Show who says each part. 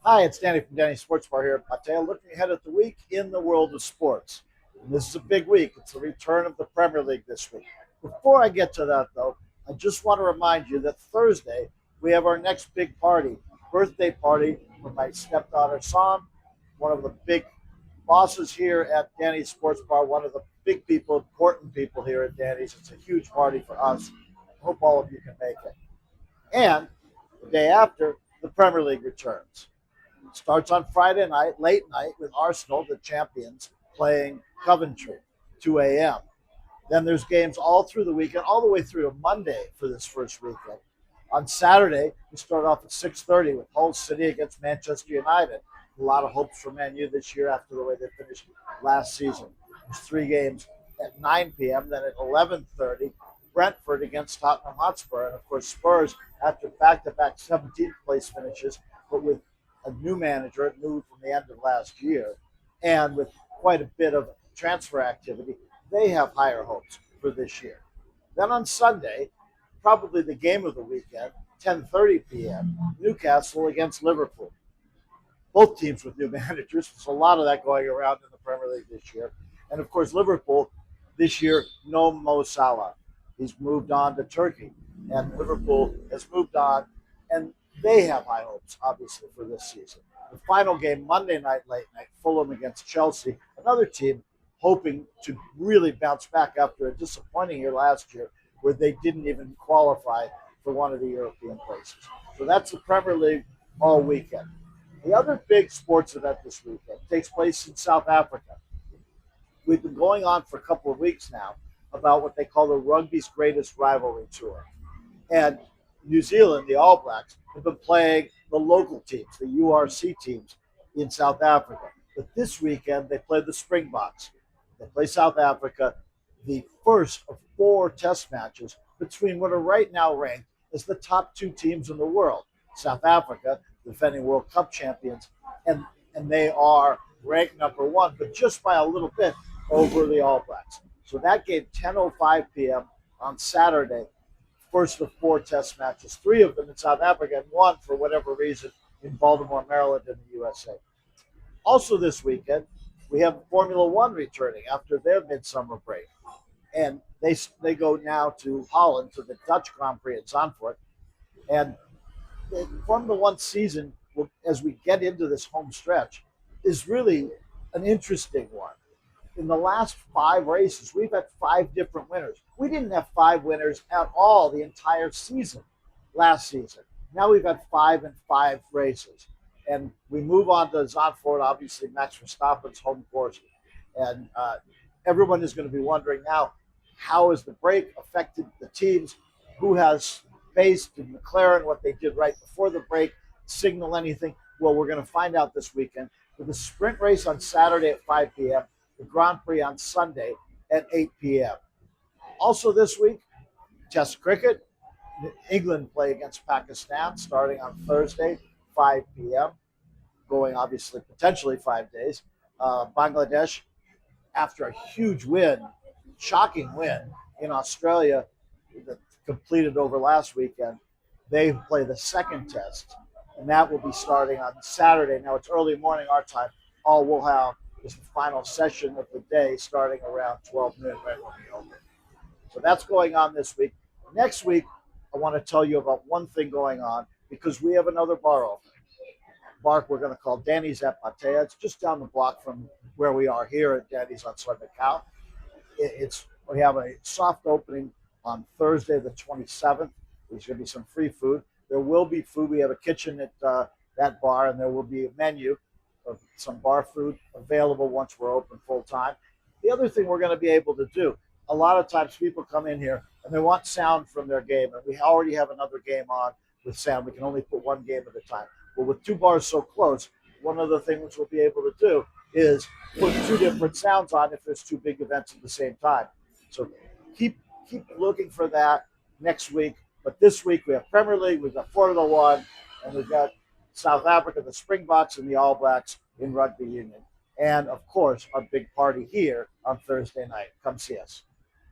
Speaker 1: Hi, it's Danny from Danny Sports Bar here at Patea, looking ahead at the week in the world of sports. And this is a big week. It's the return of the Premier League this week. Before I get to that, though, I just want to remind you that Thursday we have our next big party, birthday party for my stepdaughter, Sam, one of the big bosses here at Danny's Sports Bar, one of the big people, important people here at Danny's. It's a huge party for us. I hope all of you can make it. And the day after, the Premier League returns. Starts on Friday night, late night, with Arsenal, the champions, playing Coventry, 2 a.m. Then there's games all through the weekend, all the way through to Monday for this first weekend. On Saturday, we start off at 6:30 with Hull City against Manchester United. A lot of hopes for Man U this year after the way they finished last season. There's three games at 9 p.m. Then at 11:30, Brentford against Tottenham Hotspur, and of course Spurs after back-to-back 17th place finishes, but with a new manager, new from the end of last year, and with quite a bit of transfer activity, they have higher hopes for this year. Then on Sunday, probably the game of the weekend, 10:30 p.m., Newcastle against Liverpool. Both teams with new managers. There's a lot of that going around in the Premier League this year. And of course, Liverpool this year, no Mo Salah. He's moved on to Turkey, and Liverpool has moved on, and they have high hopes, obviously, for this season. The final game, Monday night, late night, Fulham against Chelsea, another team hoping to really bounce back after a disappointing year last year where they didn't even qualify for one of the European places. So that's the Premier League all weekend. The other big sports event this weekend takes place in South Africa. We've been going on for a couple of weeks now about what they call the rugby's greatest rivalry tour. And New Zealand, the All Blacks, have been playing the local teams, the URC teams in South Africa. But this weekend, they play the Springboks. They play South Africa, the first of four test matches between what are right now ranked as the top two teams in the world. South Africa, defending World Cup champions, and, and they are ranked number one, but just by a little bit over the All Blacks. So that game, 10:05 p.m. on Saturday, first of four test matches, three of them in South Africa, and one, for whatever reason, in Baltimore, Maryland, in the USA. Also this weekend, we have Formula One returning after their midsummer break. And they go now to Holland, to the Dutch Grand Prix at Zandvoort. And the Formula One season, as we get into this home stretch, is really an interesting one. In the last five races, we've had five different winners. We didn't have five winners at all the entire season last season. Now we've had five in five races. And we move on to Zandvoort, obviously Max Verstappen's home course. And everyone is going to be wondering now, how has the break affected the teams? Who has faced in McLaren what they did right before the break? Signal anything? Well, we're going to find out this weekend with the sprint race on Saturday at 5 p.m., the Grand Prix on Sunday at 8 p.m. Also this week, Test cricket. England play against Pakistan starting on Thursday, 5 p.m., going obviously potentially 5 days. Bangladesh, after a huge win, shocking win in Australia that completed over last weekend, they play the second test, and that will be starting on Saturday. Now it's early morning our time. All we'll have is the final session of the day starting around 12 noon right when we open. So that's going on this week. Next week, I want to tell you about one thing going on because we have another bar open. Bar we're going to call Danny's at Patea. It's just down the block from where we are here at Danny's on Soy Macau. We have a soft opening on Thursday the 27th. There's going to be some free food. There will be food. We have a kitchen at that bar, and there will be a menu of some bar food available once we're open full time. The other thing we're going to be able to do, a lot of times people come in here and they want sound from their game, and we already have another game on with sound. We can only put one game at a time. Well, with two bars so close, one of the things we'll be able to do is put two different sounds on if there's two big events at the same time. So keep looking for that next week. But this week we have Premier League, we've got Formula One, and we've got South Africa, the Springboks, and the All Blacks in rugby union. And of course, our big party here on Thursday night. Come see us.